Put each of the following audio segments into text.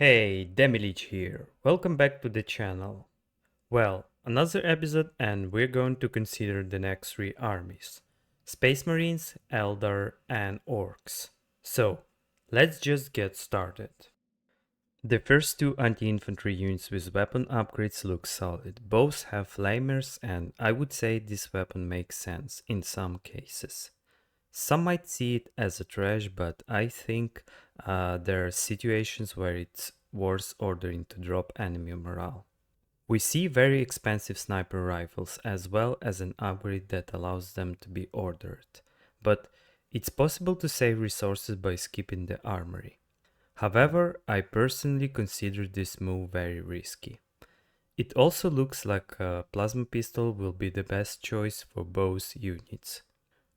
Hey, Demilich here. Welcome back to the channel. Well, another episode and we're going to consider the next three armies. Space Marines, Eldar and Orcs. So, let's just get started. The first two anti-infantry units with weapon upgrades look solid. Both have flamers and I would say this weapon makes sense in some cases. Some might see it as a trash, but I think there are situations where it's worth ordering to drop enemy morale. We see very expensive sniper rifles as well as an upgrade that allows them to be ordered, but it's possible to save resources by skipping the armory. However, I personally consider this move very risky. It also looks like a plasma pistol will be the best choice for both units.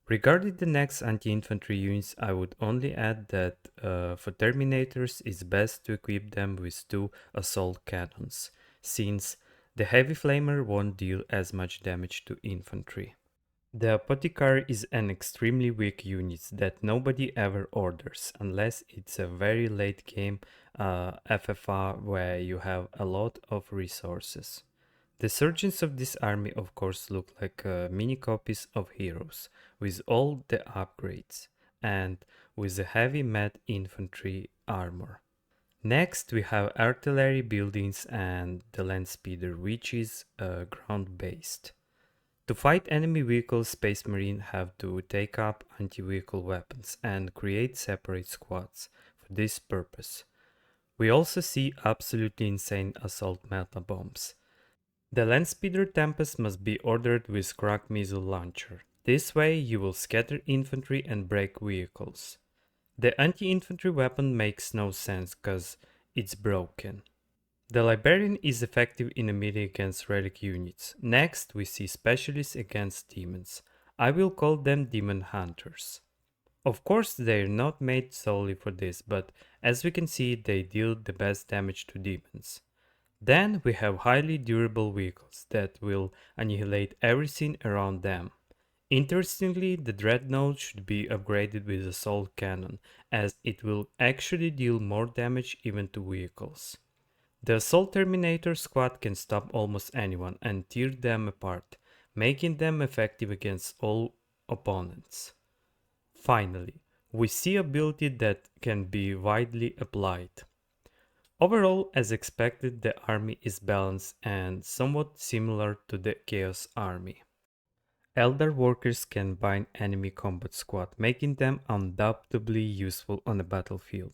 Regarding the next anti-infantry units, I would only add that for Terminators it's best to equip them with two assault cannons, since the heavy flamer won't deal as much damage to infantry. The Apothecary is an extremely weak unit that nobody ever orders, unless it's a very late game FFR where you have a lot of resources. The surgeons of this army of course look like mini copies of heroes, with all the upgrades, and with the heavy med infantry armor. Next we have artillery buildings and the land speeder, which is ground based. To fight enemy vehicles, Space Marine have to take up anti-vehicle weapons and create separate squads for this purpose. We also see absolutely insane assault meta bombs. The land speeder Tempest must be ordered with crack missile launcher. This way you will scatter infantry and break vehicles. The anti-infantry weapon makes no sense cause it's broken. The Librarian is effective in a melee against relic units. Next we see specialists against demons. I will call them demon hunters. Of course they're not made solely for this, but as we can see they deal the best damage to demons. Then we have highly durable vehicles that will annihilate everything around them. Interestingly, the Dreadnought should be upgraded with assault cannon, as it will actually deal more damage even to vehicles. The Assault Terminator squad can stop almost anyone and tear them apart, making them effective against all opponents. Finally, we see ability that can be widely applied. Overall, as expected, the army is balanced and somewhat similar to the Chaos Army. Eldar workers can bind enemy combat squad, making them undoubtedly useful on the battlefield.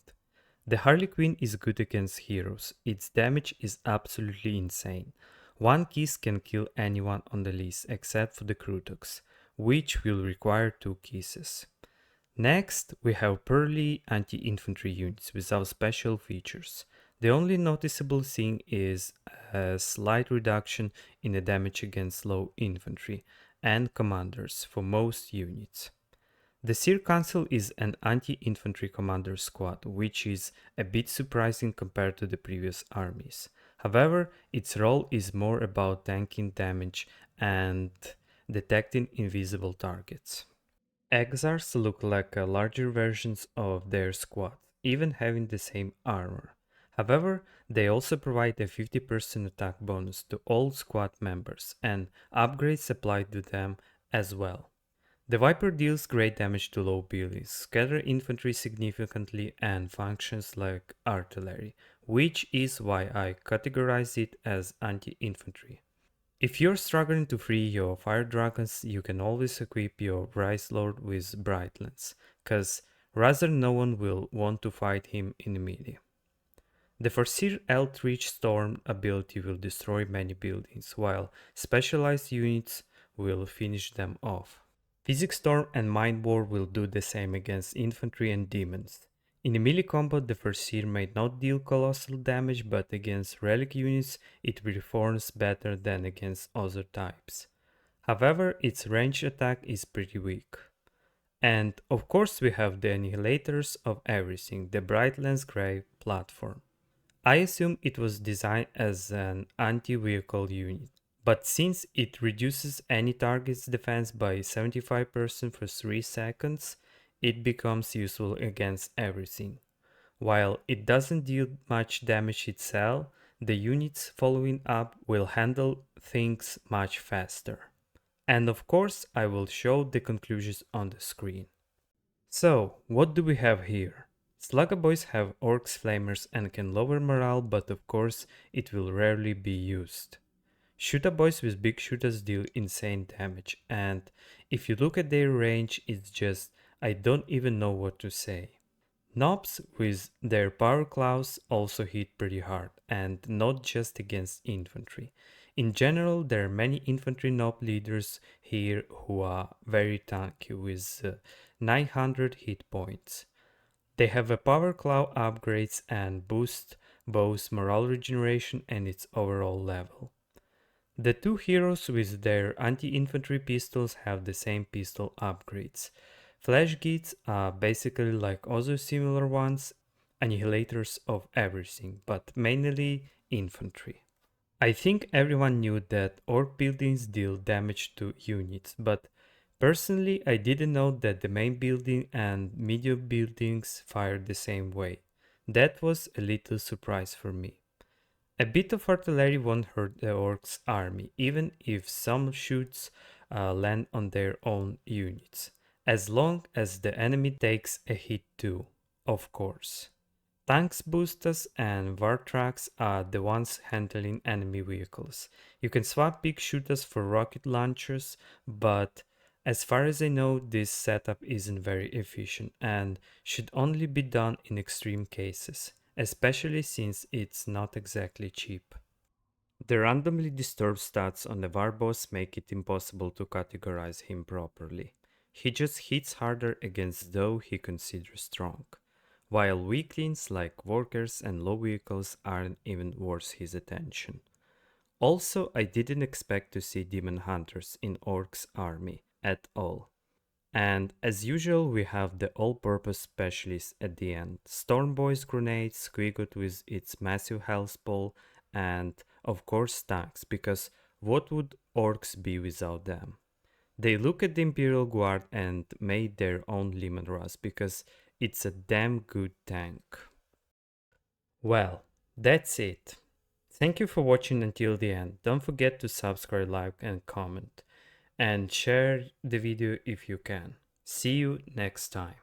The Harley Quinn is good against heroes, its damage is absolutely insane. One kiss can kill anyone on the list except for the Crutox, which will require two kisses. Next, we have Pearly anti-infantry units without special features. The only noticeable thing is a slight reduction in the damage against low infantry and commanders for most units. The Seer Council is an anti-infantry commander squad, which is a bit surprising compared to the previous armies. However, its role is more about tanking damage and detecting invisible targets. Exars look like larger versions of their squad, even having the same armor. However, they also provide a 50% attack bonus to all squad members and upgrades applied to them as well. The Viper deals great damage to low buildings, scatter infantry significantly and functions like artillery, which is why I categorize it as anti-infantry. If you're struggling to free your fire dragons, you can always equip your Rise Lord with Brightlance, cause rather no one will want to fight him in melee. The Foreseer Eldritch Storm ability will destroy many buildings, while specialized units will finish them off. Physics Storm and Mind War will do the same against infantry and demons. In a melee combat, the Foreseer may not deal colossal damage, but against relic units it performs better than against other types. However, its range attack is pretty weak. And of course we have the Annihilators of everything, the Brightlance Grey platform. I assume it was designed as an anti-vehicle unit, but since it reduces any target's defense by 75% for 3 seconds, it becomes useful against everything. While it doesn't deal much damage itself, the units following up will handle things much faster. And of course, I will show the conclusions on the screen. So, what do we have here? Slugger boys have orcs flamers and can lower morale, but of course, it will rarely be used. Shooter boys with big shooters deal insane damage, and if you look at their range, it's just, I don't even know what to say. Knobs with their power claws also hit pretty hard, and not just against infantry. In general, there are many infantry knob leaders here who are very tanky with 900 hit points. They have a power claw upgrades and boost both morale regeneration and its overall level. The two heroes with their anti-infantry pistols have the same pistol upgrades. Flash Geats are basically like other similar ones, annihilators of everything, but mainly infantry. I think everyone knew that orc buildings deal damage to units, but personally I didn't know that the main building and medium buildings fire the same way. That was a little surprise for me. A bit of artillery won't hurt the orcs' army, even if some shoots land on their own units, as long as the enemy takes a hit too, of course. Tanks, boosters, and war trucks are the ones handling enemy vehicles. You can swap big shooters for rocket launchers, but as far as I know, this setup isn't very efficient and should only be done in extreme cases, especially since it's not exactly cheap. The randomly disturbed stats on the warboss make it impossible to categorize him properly. He just hits harder against those he considers strong, while weaklings like workers and low vehicles aren't even worth his attention. Also, I didn't expect to see demon hunters in Orcs' army at all. And as usual, we have the all-purpose specialist at the end. Stormboy's grenades, Squiggle with its massive health ball, and of course tanks, because what would orcs be without them? They look at the Imperial Guard and made their own Lemon Russ because it's a damn good tank. Well, that's it. Thank you for watching until the end. Don't forget to subscribe, like and comment. And share the video if you can. See you next time.